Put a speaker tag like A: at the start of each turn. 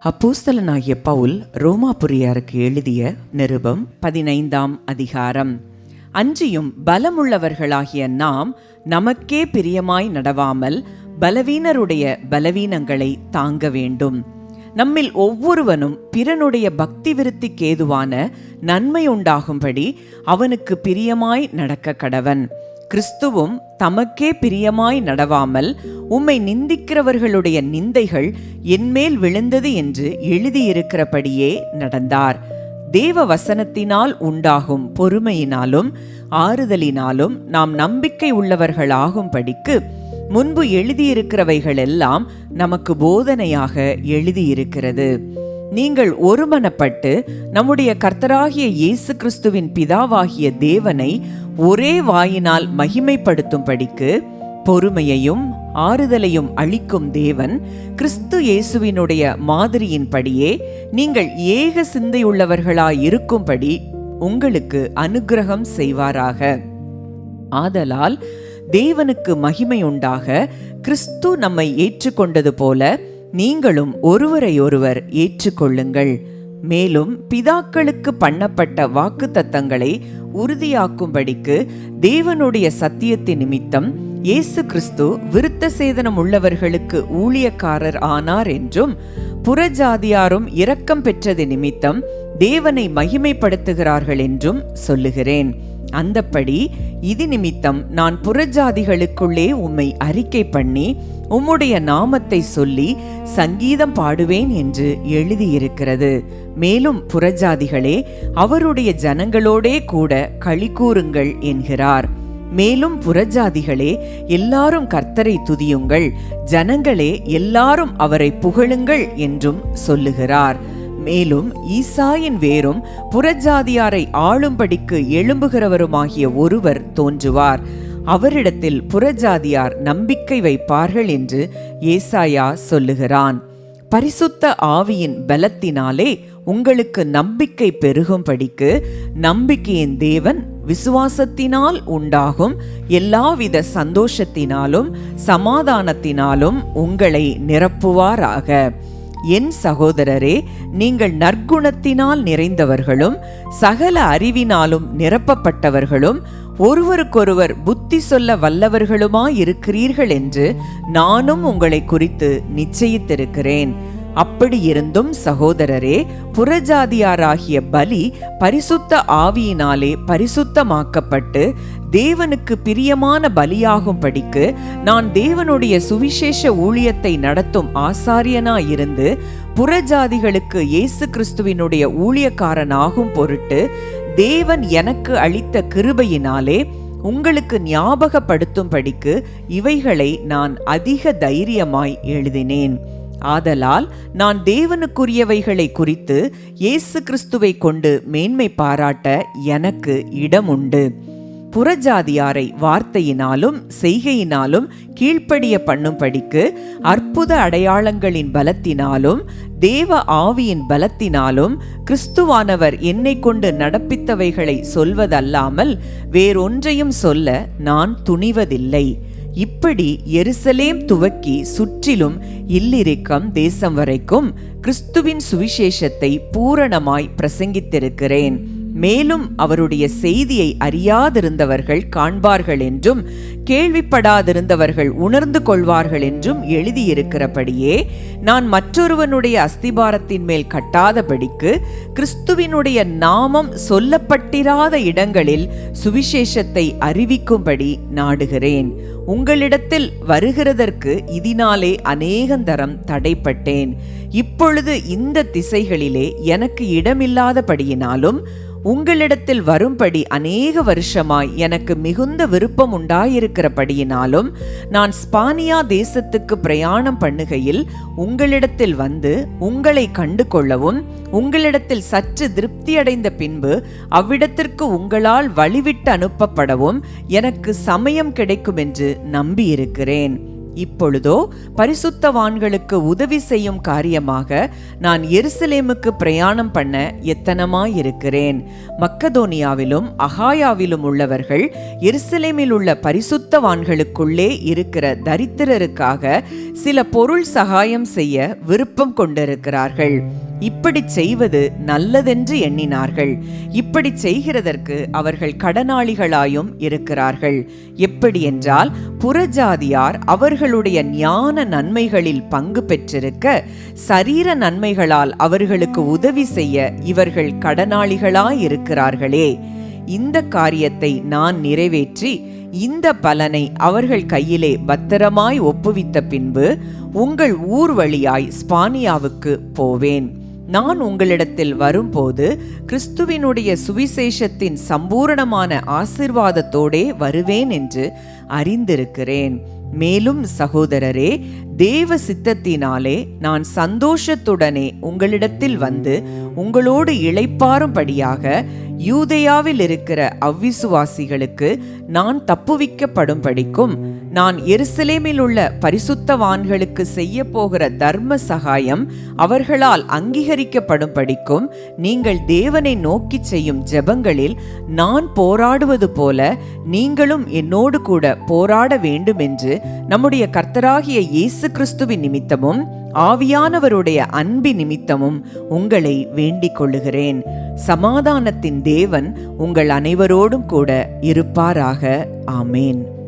A: அப்போஸ்தலனாகிய பவுல் ரோமாபுரியருக்கு எழுதிய நிருபம் 15ஆம் அதிகாரம். அன்றியும் பலமுள்ளவர்களாகிய நாம் நமக்கே பிரியமாய் நடவாமல் பலவீனருடைய பலவீனங்களை தாங்க வேண்டும். நம்மில் ஒவ்வொருவனும் பிறனுடைய பக்தி விருத்திக்கேதுவான நன்மை உண்டாகும்படி அவனுக்கு பிரியமாய் நடக்க கடவன். கிறிஸ்துவும் தமக்கே பிரியமாய் நடவாமல் உம்மை நிந்திக்கிறவர்களுடைய நிந்தைகள் என்மேல் விழுந்தது என்று எழுதியிருக்கிறபடியே நடந்தார். தேவ வசனத்தினால் உண்டாகும் பொறுமையினாலும் ஆறுதலினாலும் நாம் நம்பிக்கை உள்ளவர்களாகும்படிக்கு முன்பு எழுதியிருக்கிறவைகளெல்லாம் நமக்கு போதனையாக எழுதியிருக்கிறது. நீங்கள் ஒருமனப்பட்டு நம்முடைய கர்த்தராகிய இயேசு கிறிஸ்துவின் பிதாவாகிய தேவனை ஒரே வாயினால் மகிமைப்படுத்தும்படிக்கு பொறுமையையும் ஆறுதலையும் அளிக்கும் தேவன் கிறிஸ்து இயேசுவினுடைய மாதிரியின்படியே நீங்கள் ஏக சிந்தையுள்ளவர்களாயிருக்கும்படி உங்களுக்கு அனுக்கிரகம் செய்வாராக. ஆதலால் தேவனுக்கு மகிமை உண்டாக கிறிஸ்து நம்மை ஏற்றுக்கொண்டது போல நீங்களும் ஒருவரையொருவர் ஏற்றுக்கொள்ளுங்கள். மேலும் பிதாக்களுக்கு பண்ணப்பட்ட வாக்குத்தத்தங்களை உறுதியாக்கும்படிக்கு தேவனுடைய சத்தியத்தின் நிமித்தம் இயேசு கிறிஸ்து விருத்த சேதனம் உள்ளவர்களுக்கு ஊழியக்காரர் ஆனார் என்றும் புறஜாதியாரும் இரக்கம் பெற்றது நிமித்தம் தேவனை மகிமைப்படுத்துகிறார்கள் என்றும் சொல்லுகிறேன். அந்தப்படி இது நிமித்தம் நான் புறஜாதிகளுக்குள்ளே உம்மை அறிக்கை பண்ணி உம்முடைய நாமத்தை சொல்லி சங்கீதம் பாடுவேன் என்று எழுதியிருக்கிறது. மேலும் புறஜாதிகளே அவருடைய ஜனங்களோடே கூட களி கூறுங்கள் என்கிறார். மேலும் புறஜாதிகளே எல்லாரும் கர்த்தரை துதியுங்கள், ஜனங்களே எல்லாரும் அவரை புகழுங்கள் என்றும் சொல்லுகிறார். மேலும் ஈசாயின் வேரும் புறஜாதியாரை ஆளும்படிக்கு எழும்புகிறவருமாகிய ஒருவர் தோன்றுவார், அவரிடத்தில் புறஜாதியார் நம்பிக்கை வைப்பார்கள் என்று ஏசாயா சொல்லுகிறான். பரிசுத்த ஆவியின் பலத்தினாலே உங்களுக்கு நம்பிக்கை பெருகும்படிக்கு நம்பிக்கையின் தேவன் விசுவாசத்தினால் உண்டாகும் எல்லாவித சந்தோஷத்தினாலும் சமாதானத்தினாலும் உங்களை நிரப்புவாராக. என் சகோதரரே, நீங்கள் நற்குணத்தினால் நிறைந்தவர்களும் சகல அறிவினாலும் நிரப்பப்பட்டவர்களும் ஒருவருக்கொருவர் புத்தி சொல்ல வல்லவர்களுமாயிருக்கிறீர்கள் என்று நானும் உங்களை குறித்து நிச்சயித்திருக்கிறேன். அப்படி இருந்தும் சகோதரரே, புறஜாதியாராகிய பலி பரிசுத்த ஆவியினாலே பரிசுத்தமாக்கப்பட்டு தேவனுக்கு பிரியமான பலியாகும்படிக்கு நான் தேவனுடைய சுவிசேஷ ஊழியத்தை நடத்தும் ஆசாரியனாயிருந்து புறஜாதிகளுக்கு இயேசு கிறிஸ்துவினுடைய ஊழியக்காரனாகும் பொருட்டு தேவன் எனக்கு அளித்த கிருபையினாலே உங்களுக்கு ஞாபகப்படுத்தும்படிக்கு இவைகளை நான் அதிக தைரியமாய் எழுதினேன். ஆதலால் நான் தேவனுக்குரியவைகளை குறித்து இயேசு கிறிஸ்துவை கொண்டு மேன்மை பாராட்ட எனக்கு இடம் உண்டு. புறஜாதியாரை வார்த்தையினாலும் செய்கையினாலும் கீழ்ப்படிய பண்ணும்படிக்கு அற்புத அடையாளங்களின் பலத்தினாலும் தேவ ஆவியின் பலத்தினாலும் கிறிஸ்துவானவர் என்னை கொண்டு நடப்பித்தவைகளை சொல்வதல்லாமல் வேறொன்றையும் சொல்ல நான் துணிவதில்லை. இப்படி எருசலேம் துவக்கி சுற்றிலும் இல்லிரிக்கம் தேசம் வரைக்கும் கிறிஸ்துவின் சுவிசேஷத்தை பூரணமாய் பிரசங்கித்திருக்கிறேன். மேலும் அவருடைய செய்தியை அறியாதிருந்தவர்கள் காண்பார்கள் என்றும் கேள்விப்படாதிருந்தவர்கள் உணர்ந்து கொள்வார்கள் என்றும் எழுதியிருக்கிறபடியே நான் மற்றொருவனுடைய அஸ்திபாரத்தின் மேல் கட்டாதபடிக்கு கிறிஸ்துவினுடைய நாமம் சொல்லப்பட்டிராத இடங்களில் சுவிசேஷத்தை அறிவிக்கும்படி நாடுகிறேன். உங்களிடத்தில் வருகிறதற்கு இதனாலே அநேகந்தரம் தடைப்பட்டேன். இப்பொழுது இந்த திசைகளிலே எனக்கு இடமில்லாதபடியினாலும் உங்களிடத்தில் வரும்படி அநேக வருஷமாய் எனக்கு மிகுந்த விருப்பம் உண்டாயிருக்கிறபடியினாலும் நான் ஸ்பானியா தேசத்துக்கு பிரயாணம் பண்ணுகையில் உங்களிடத்தில் வந்து உங்களை கண்டு கொள்ளவும் உங்களிடத்தில் சற்று திருப்தியடைந்த பின்பு அவ்விடத்திற்கு உங்களால் வழிவிட்டு அனுப்பப்படவும் எனக்கு சமயம் கிடைக்கும் என்று நம்பியிருக்கிறேன். இப்பொழுதோ பரிசுத்தவான்களுக்கு உதவி செய்யும் காரியமாக நான் எருசலேமுக்கு பிரயாணம் பண்ண எத்தனமாயிருக்கிறேன். மக்கதோனியாவிலும் அகாயாவிலும் உள்ளவர்கள் எருசலேமில் உள்ள பரிசுத்தவான்களுக்குள்ளே இருக்கிற தரித்திரருக்காக சில பொருள் சகாயம் செய்ய விருப்பம் கொண்டிருக்கிறார்கள். இப்படி செய்வது நல்லதென்று எண்ணினார்கள். இப்படி செய்கிறதற்கு அவர்கள் கடனாளிகளாயும் இருக்கிறார்கள். எப்படி என்றால், புறஜாதியார் அவர்களுடைய ஞான நன்மைகளில் பங்கு பெற்றிருக்க சரீர நன்மைகளால் அவர்களுக்கு உதவி செய்ய இவர்கள் கடனாளிகளாயிருக்கிறார்களே. இந்த காரியத்தை நான் நிறைவேற்றி இந்த பலனை அவர்கள் கையிலே பத்திரமாய் ஒப்புவித்த பின்பு உங்கள் ஊர் வழியாய் ஸ்பானியாவுக்கு போவேன். நான் உங்களிடத்தில் வரும்போது கிறிஸ்துவினுடைய சுவிசேஷத்தின் சம்பூரணமான ஆசீர்வாதத்தோடே வருவேன் என்று அறிந்திருக்கிறேன். மேலும் சகோதரரே, தேவ சித்தத்தினாலே நான் சந்தோஷத்துடனே உங்களிடத்தில் வந்து உங்களோடு இளைப்பாறும்படியாக யூதேயாவில் இருக்கிற அவ்விசுவாசிகளுக்கு நான் தப்புவிக்கப்படும்படிக்கும் நான் எருசலேமில் உள்ள பரிசுத்தவான்களுக்கு செய்ய போகிற தர்ம சகாயம் அவர்களால் அங்கீகரிக்கப்படும்படிக்கும் நீங்கள் தேவனை நோக்கி செய்யும் ஜெபங்களில் நான் போராடுவது போல நீங்களும் என்னோடு கூட போராட வேண்டும் என்று நம்முடைய கர்த்தராகிய இயேசு கிறிஸ்துவின் நிமித்தமும் ஆவியானவருடைய அன்பின் நிமித்தமும் உங்களை வேண்டிக் கொள்ளுகிறேன். சமாதானத்தின் தேவன் உங்கள் அனைவரோடும் கூட இருப்பாராக. ஆமேன்.